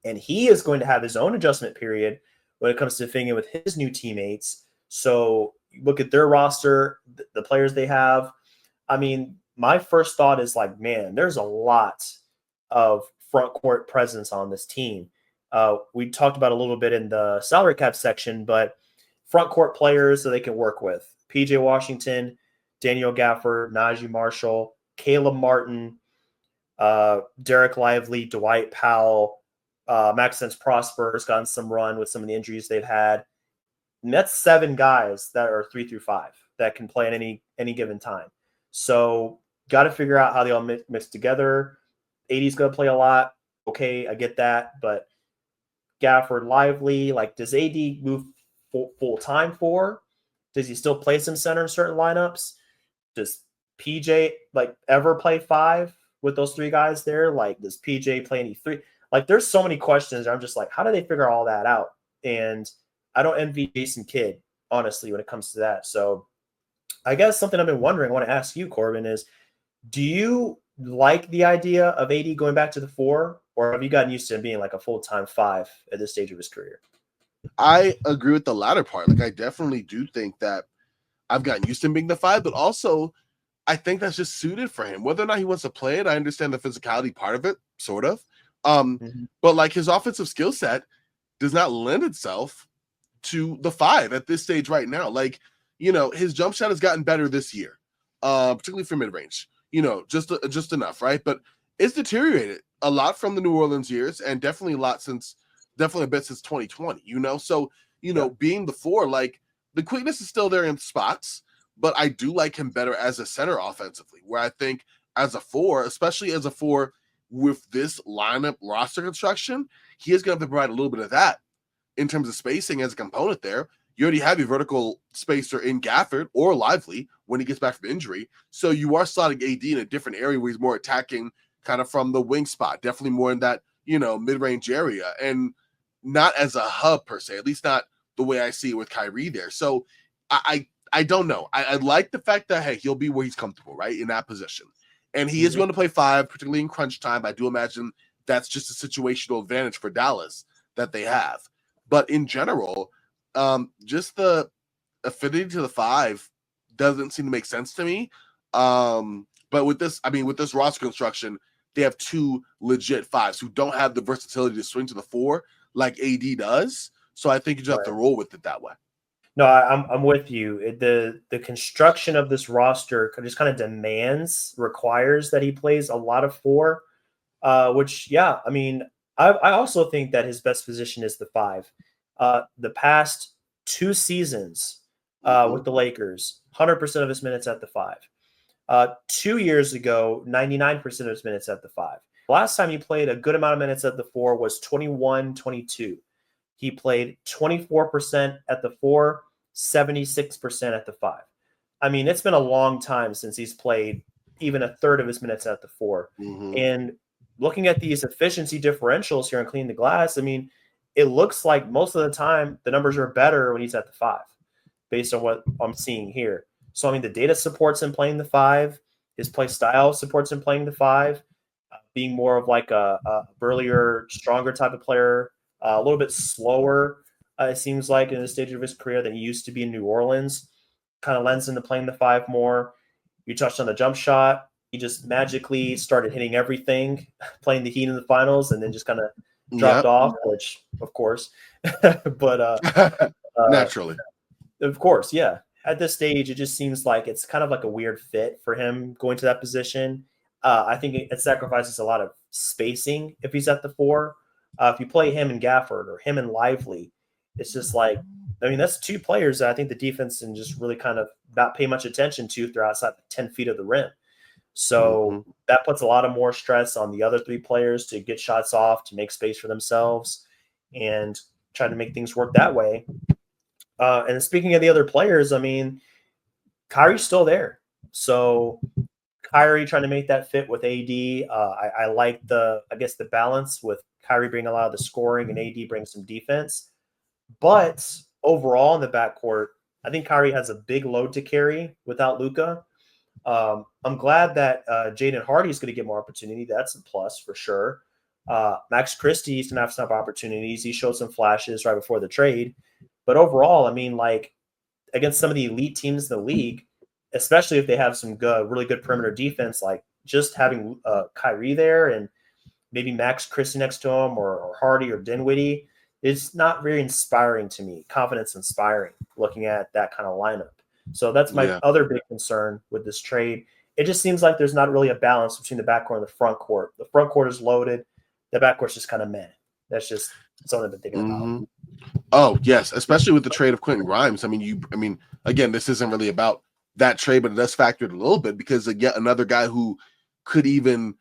and he is going to have his own adjustment period when it comes to fitting in with his new teammates. So, look at their roster, the players they have. I mean, my first thought is like, man, there's a lot of front court presence on this team. We talked about a little bit in the salary cap section, but front court players that they can work with: PJ Washington, Daniel Gafford, Najee Marshall, Caleb Martin, Derek Lively, Dwight Powell, Maxence Prosper has gotten some run with some of the injuries they've had. And that's 7 guys that are 3 through 5 that can play at any given time. So got to figure out how they all mix together. AD's going to play a lot. Okay, I get that. But Gafford, Lively, like, does AD move full time for? Does he still play some center in certain lineups? Does PJ like ever play 5 with those 3 guys there? Like, does PJ play any 3? Like, there's so many questions. I'm just like, how do they figure all that out? And I don't envy Jason Kidd, honestly, when it comes to that. So I guess something I've been wondering, I want to ask you, Corbin, is do you like the idea of AD going back to the 4, or have you gotten used to him being like a full-time 5 at this stage of his career? I agree with the latter part. Like, I definitely do think that I've gotten used to him being the 5, but also I think that's just suited for him. Whether or not he wants to play it, I understand the physicality part of it, sort of. But like, his offensive skill set does not lend itself to the 5 at this stage right now. Like, you know, his jump shot has gotten better this year, particularly for mid-range, you know, just enough, right? But it's deteriorated a lot from the New Orleans years, and definitely a bit since 2020, you know? So, you know, being the 4, like, the quickness is still there in spots, but I do like him better as a center offensively, where I think as a 4, especially as a 4 with this lineup roster construction, he is going to have to provide a little bit of that in terms of spacing as a component there. You already have your vertical spacer in Gafford or Lively when he gets back from injury. So you are slotting AD in a different area where he's more attacking kind of from the wing spot, definitely more in that, you know, mid-range area, and not as a hub per se, at least not the way I see it with Kyrie there. So I don't know. I like the fact that, hey, he'll be where he's comfortable, right, in that position. And he is going to play 5, particularly in crunch time. I do imagine that's just a situational advantage for Dallas that they have. But in general, just the affinity to the 5 doesn't seem to make sense to me. But with this roster construction, they have 2 legit 5s who don't have the versatility to swing to the 4 like AD does. So I think you just have to roll with it that way. No, I'm with you. The construction of this roster just kind of requires that he plays a lot of 4, which, yeah, I mean, I also think that his best position is the 5. The past 2 seasons with the Lakers, 100% of his minutes at the 5. 2 years ago, 99% of his minutes at the 5. Last time he played a good amount of minutes at the 4 was 21-22. He played 24% at the 4, 76% at the 5. I mean, it's been a long time since he's played even a third of his minutes at the 4. And looking at these efficiency differentials here on Clean the Glass, I mean, it looks like most of the time the numbers are better when he's at the 5, based on what I'm seeing here. So, I mean, the data supports him playing the 5. His play style supports him playing the 5, being more of like a burlier, stronger type of player, a little bit slower. It seems like in the stage of his career than he used to be in New Orleans. Kind of lends into playing the 5 more. You touched on the jump shot. He just magically started hitting everything, playing the Heat in the finals, and then just kind of dropped off, which, of course. But naturally. Of course, yeah. At this stage, it just seems like it's kind of like a weird fit for him going to that position. I think it sacrifices a lot of spacing if he's at the 4. If you play him and Gafford or him and Lively, it's just like, I mean, that's 2 players that I think the defense can just really kind of not pay much attention to if they're outside 10 feet of the rim. So that puts a lot of more stress on the other 3 players to get shots off, to make space for themselves, and try to make things work that way. And speaking of the other players, I mean, Kyrie's still there. So Kyrie trying to make that fit with AD. I like the balance with Kyrie bringing a lot of the scoring and AD bringing some defense. But overall in the backcourt, I think Kyrie has a big load to carry without Luka. I'm glad that Jaden Hardy is going to get more opportunity. That's a plus for sure. Max Christie is going to have some opportunities. He showed some flashes right before the trade. But overall, I mean, like against some of the elite teams in the league, especially if they have some really good perimeter defense, like just having Kyrie there and maybe Max Christie next to him or Hardy or Dinwiddie, it's not very inspiring to me, confidence inspiring looking at that kind of lineup. So that's my other big concern with this trade. It just seems like there's not really a balance between the backcourt and the front court. The front court is loaded. The backcourt's just kind of meh. That's just something I've been thinking about. Oh, yes, especially with the trade of Quentin Grimes. I mean, again, this isn't really about that trade, but it does factor it a little bit because yet another guy who could even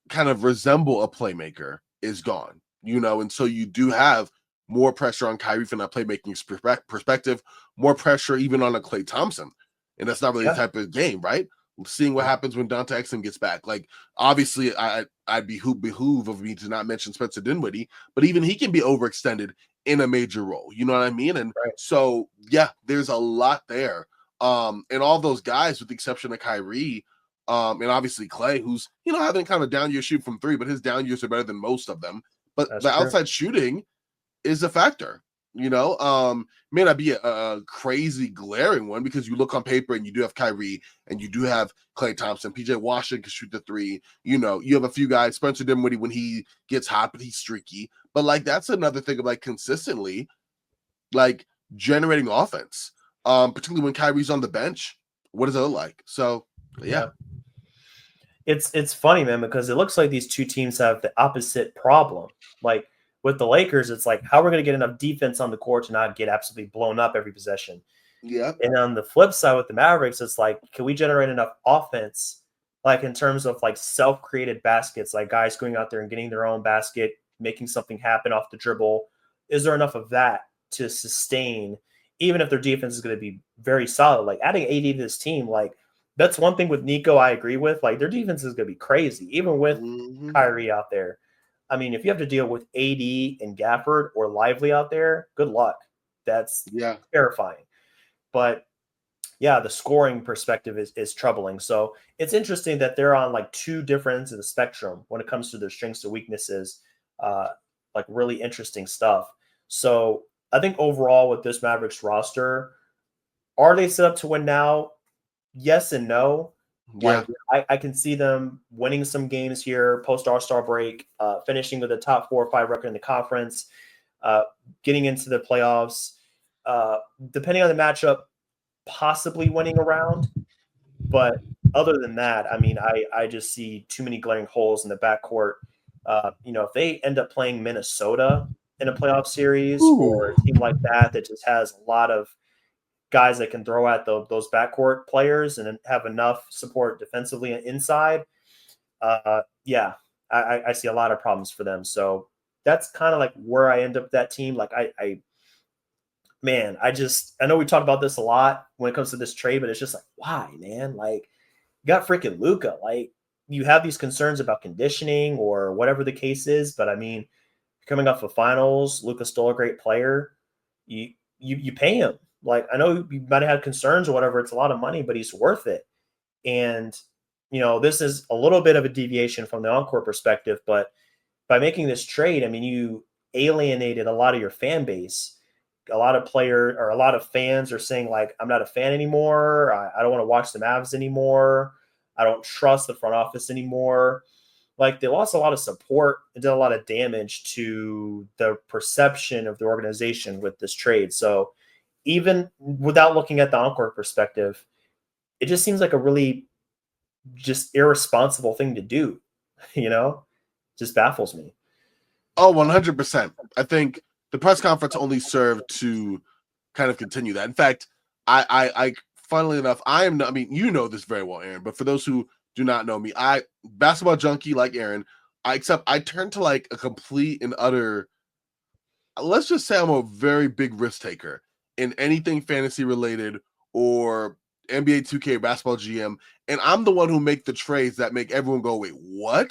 kind of resemble a playmaker is gone, and so you do have more pressure on Kyrie from that playmaking perspective, more pressure even on a Klay Thompson, and that's not really the type of game, right? Seeing what happens when Dante Exum gets back. Like, obviously, I'd behoove of me to not mention Spencer Dinwiddie, but even he can be overextended in a major role. You know what I mean? And so, yeah, there's a lot there. And all those guys, with the exception of Kyrie, and obviously Klay, who's, having kind of down year shoot from 3, but his down years are better than most of them. But that's the outside shooting is a factor. May not be a crazy glaring one because you look on paper and you do have Kyrie and you do have Klay Thompson. PJ Washington can shoot the 3. You have a few guys, Spencer Dinwiddie when he gets hot, but he's streaky. But like that's another thing of like consistently like generating offense. Particularly when Kyrie's on the bench. What does it look like? So yeah. It's funny, man, because it looks like these 2 teams have the opposite problem. Like with the Lakers, it's like, how we're going to get enough defense on the court to not get absolutely blown up every possession. Yeah. And on the flip side with the Mavericks, it's like, can we generate enough offense, like in terms of like self-created baskets, like guys going out there and getting their own basket, making something happen off the dribble? Is there enough of that to sustain, even if their defense is going to be very solid? Like adding AD to this team, like that's one thing with Nico I agree with. Like their defense is going to be crazy, even with Kyrie out there. I mean, if you have to deal with AD and Gafford or Lively out there, good luck. That's terrifying. But yeah, the scoring perspective is troubling. So it's interesting that they're on like 2 different ends of the spectrum when it comes to their strengths and weaknesses. Like really interesting stuff. So I think overall with this Mavericks roster, are they set up to win now? Yes and no. Like I can see them winning some games here post All-Star break, finishing with a top 4 or 5 record in the conference, getting into the playoffs, depending on the matchup, possibly winning a round. But other than that, I mean, I just see too many glaring holes in the backcourt. If they end up playing Minnesota in a playoff series or a team like that just has a lot of guys that can throw at those backcourt players and have enough support defensively and inside, I see a lot of problems for them. So that's kind of like where I end up with that team. Like I know we talk about this a lot when it comes to this trade, but it's just like, why, man? Like you got freaking Luka. Like you have these concerns about conditioning or whatever the case is, but I mean, coming off of finals, Luka's still a great player. You pay him. Like, I know you might have had concerns or whatever. It's a lot of money, but he's worth it. And, this is a little bit of a deviation from the Encore perspective, but by making this trade, I mean, you alienated a lot of your fan base. A lot of fans are saying, like, I'm not a fan anymore. I don't want to watch the Mavs anymore. I don't trust the front office anymore. Like, they lost a lot of support and did a lot of damage to the perception of the organization with this trade. So even without looking at the Encore perspective, it just seems like a really just irresponsible thing to do, just baffles me. Oh, 100%. I think the press conference only served to kind of continue that. In fact, I funnily enough, I mean, you know this very well, Aaron, but for those who do not know me, basketball junkie like Aaron, except I turn to like a complete and utter, let's just say I'm a very big risk taker in anything fantasy related or NBA 2K basketball GM, and I'm the one who make the trades that make everyone go, wait, what?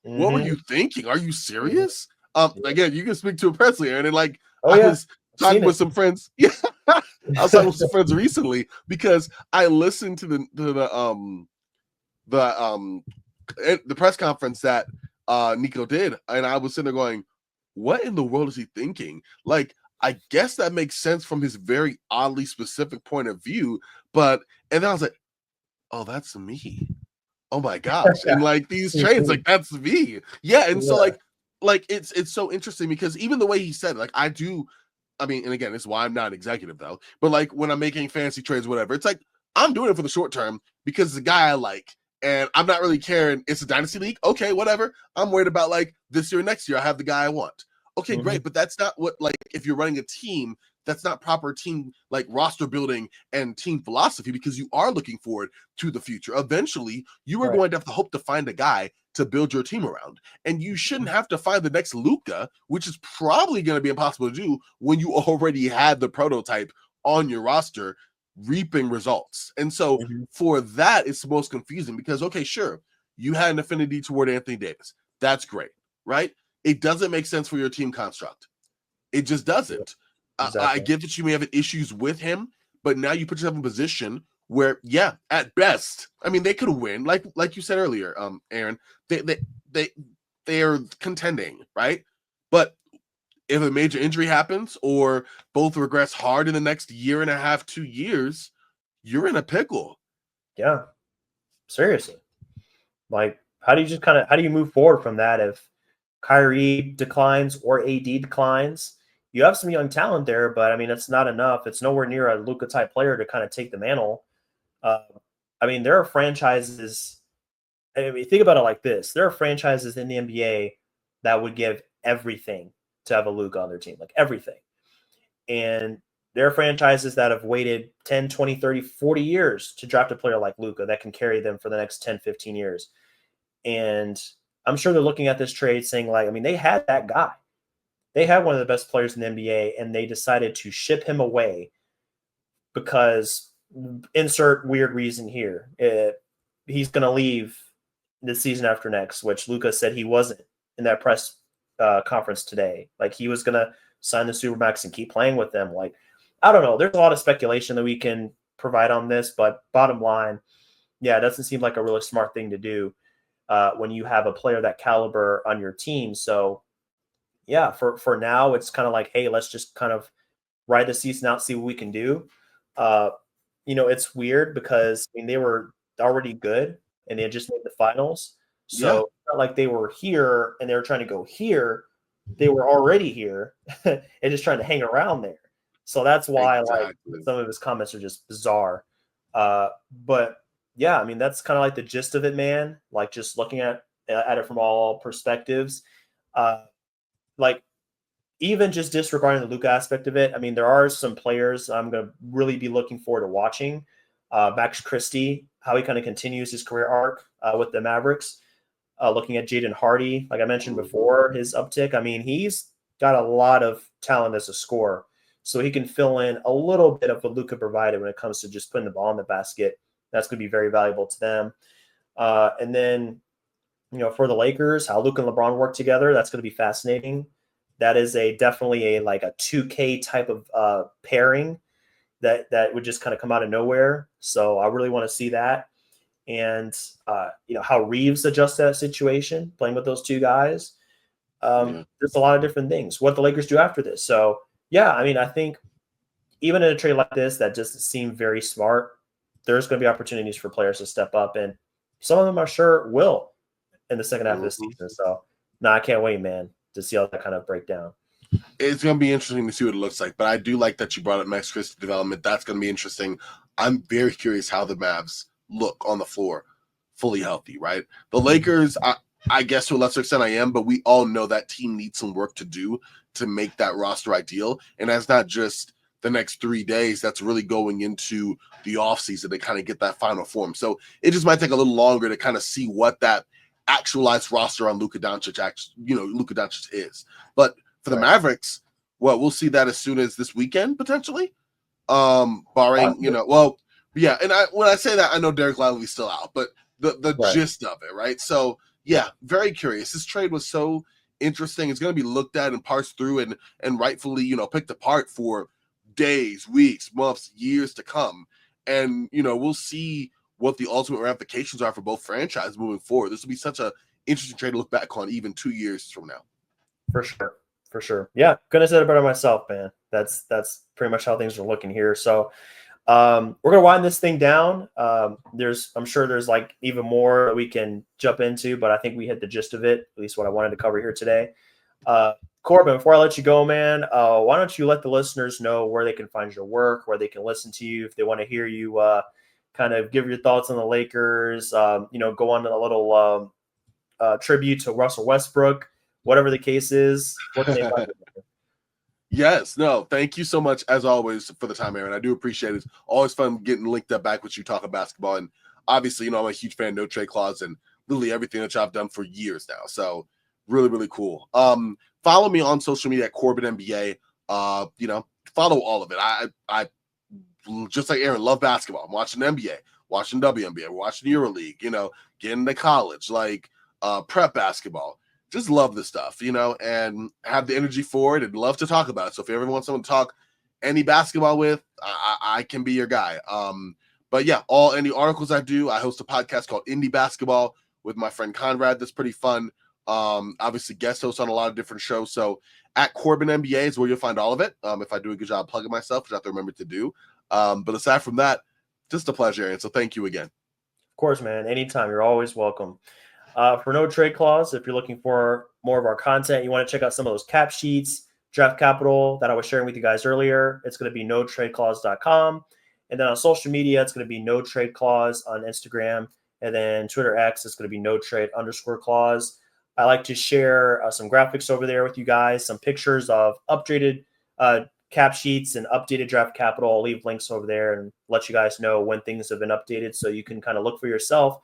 Mm-hmm. What were you thinking? Are you serious? Again, you can speak to it personally, Aaron, and like I was talking with some friends. Yeah, I was talking with some friends recently because I listened to the press conference that Nico did, and I was sitting there going, what in the world is he thinking? Like, I guess that makes sense from his very oddly specific point of view, and then I was like, oh, that's me. Oh my gosh. And like these trades, like that's me. Yeah. And so like it's so interesting because even the way he said, like I mean, and again, this is why I'm not an executive though, but like when I'm making fancy trades, whatever, it's like I'm doing it for the short term because it's a guy I like. And I'm not really caring. It's a dynasty league. Okay, whatever. I'm worried about like this year, next year, I have the guy I want. Okay, great. But that's not what, like, if you're running a team, that's not proper team, like roster building and team philosophy because you are looking forward to the future. Eventually, you are going to have to hope to find a guy to build your team around. And you shouldn't have to find the next Luka, which is probably going to be impossible to do when you already had the prototype on your roster reaping results. And so for that, it's the most confusing because, okay, sure, you had an affinity toward Anthony Davis. That's great, right? It doesn't make sense for your team construct. It just doesn't. Exactly. I get that you may have issues with him, but now you put yourself in a position where, yeah, at best, I mean, they could win, like you said earlier, Aaron. They are contending, right? But if a major injury happens or both regress hard in the next year and a half, 2 years, you're in a pickle. Yeah, seriously. Like, how do you move forward from that if Kyrie declines or AD declines? You have some young talent there, but I mean, it's not enough. It's nowhere near a Luka type player to kind of take the mantle. I mean, there are franchises. I mean, think about it like this: there are franchises in the NBA that would give everything to have a Luka on their team, like everything. And there are franchises that have waited 10, 20, 30, 40 years to draft a player like Luka that can carry them for the next 10, 15 years. And I'm sure they're looking at this trade saying, like, I mean, they had that guy. They had one of the best players in the NBA, and they decided to ship him away because insert weird reason here. He's going to leave the season after next, which Luka said he wasn't in that press conference today. Like, he was going to sign the Supermax and keep playing with them. Like, I don't know. There's a lot of speculation that we can provide on this, but bottom line, yeah, it doesn't seem like a really smart thing to do when you have a player that caliber on your team. So, yeah, for now, it's kind of like, hey, let's just kind of ride the season out, see what we can do. It's weird because I mean they were already good and they had just made the finals. So it's not like they were here and they were trying to go here. They were already here and just trying to hang around there. So that's why like some of his comments are just bizarre. But yeah, I mean that's kind of like the gist of it, man. Like just looking at it from all perspectives. Like even just disregarding the Luka aspect of it, I mean, there are some players I'm going to really be looking forward to watching. Max Christie, how he kind of continues his career arc with the Mavericks. Looking at Jaden Hardy, like I mentioned before, his uptick. I mean, he's got a lot of talent as a scorer, so he can fill in a little bit of what Luka provided when it comes to just putting the ball in the basket. That's going to be very valuable to them. And then, for the Lakers, how Luka and LeBron work together, that's going to be fascinating. That is definitely a 2K type of pairing that would just kind of come out of nowhere. So I really want to see that. and how Reeves adjusts that situation, playing with those two guys. There's a lot of different things. What the Lakers do after this. So yeah, I mean, I think even in a trade like this that doesn't seem very smart, there's going to be opportunities for players to step up, and some of them I'm sure will in the second half of the season. So I can't wait, man, to see how that kind of break down. It's going to be interesting to see what it looks like, but I do like that you brought up Max Christie development. That's going to be interesting. I'm very curious how the Mavs look on the floor fully healthy, right? The Lakers, I guess to a lesser extent I am, but we all know that team needs some work to do to make that roster ideal. And that's not just the next 3 days. That's really going into the offseason to kind of get that final form. So it just might take a little longer to kind of see what that actualized roster on Luka Doncic is. But for the Mavericks, we'll see that as soon as this weekend, potentially. Barring, yeah. And when I say that, I know Derek Lively's still out, but the gist of it, right? So yeah, very curious. This trade was so interesting. It's going to be looked at and parsed through and rightfully, picked apart for days, weeks, months, years to come. And, we'll see what the ultimate ramifications are for both franchises moving forward. This will be such an interesting trade to look back on even 2 years from now. For sure. Yeah, couldn't have said it better myself, man. That's pretty much how things are looking here. So we're gonna wind this thing down. I'm sure there's like even more that we can jump into, but I think we hit the gist of it, at least what I wanted to cover here today. Corbin, before I let you go, man, why don't you let the listeners know where they can find your work, where they can listen to you, if they want to hear you kind of give your thoughts on the Lakers, go on a little tribute to Russell Westbrook, whatever the case is. What can they find? Yes, no, thank you so much as always for the time, Aaron. I do appreciate it. It's always fun getting linked up back with you talking basketball. And obviously, I'm a huge fan of No Trade Clause and literally everything that I've done for years now. So really, really cool. Follow me on social media at Corbin NBA. Follow all of it. I just like Aaron, love basketball. I'm watching NBA, watching WNBA, watching EuroLeague, getting to college, like prep basketball. Just love this stuff, and have the energy for it and love to talk about it. So if you ever want someone to talk any basketball with, I can be your guy. But yeah, any articles I do, I host a podcast called Indie Basketball with my friend Conrad. That's pretty fun. Obviously guest host on a lot of different shows. So at Corbin NBA is where you'll find all of it. If I do a good job plugging myself, which I have to remember to do. But aside from that, just a pleasure, Aaron. So thank you again. Of course, man. Anytime. You're always welcome. For No Trade Clause, if you're looking for more of our content, you want to check out some of those cap sheets, draft capital that I was sharing with you guys earlier, it's going to be notradeclause.com. And then on social media, it's going to be No Trade Clause on Instagram. And then Twitter X, it's going to be _clause. I like to share some graphics over there with you guys, some pictures of updated cap sheets and updated draft capital. I'll leave links over there and let you guys know when things have been updated so you can kind of look for yourself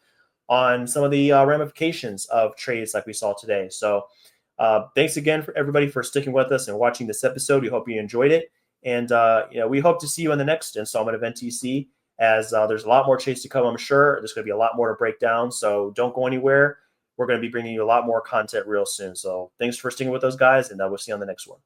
on some of the ramifications of trades like we saw today. So thanks again for everybody for sticking with us and watching this episode. We hope you enjoyed it. And we hope to see you in the next installment of NTC as there's a lot more trades to come, I'm sure. There's going to be a lot more to break down. So don't go anywhere. We're going to be bringing you a lot more content real soon. So thanks for sticking with those guys, and we'll see you on the next one.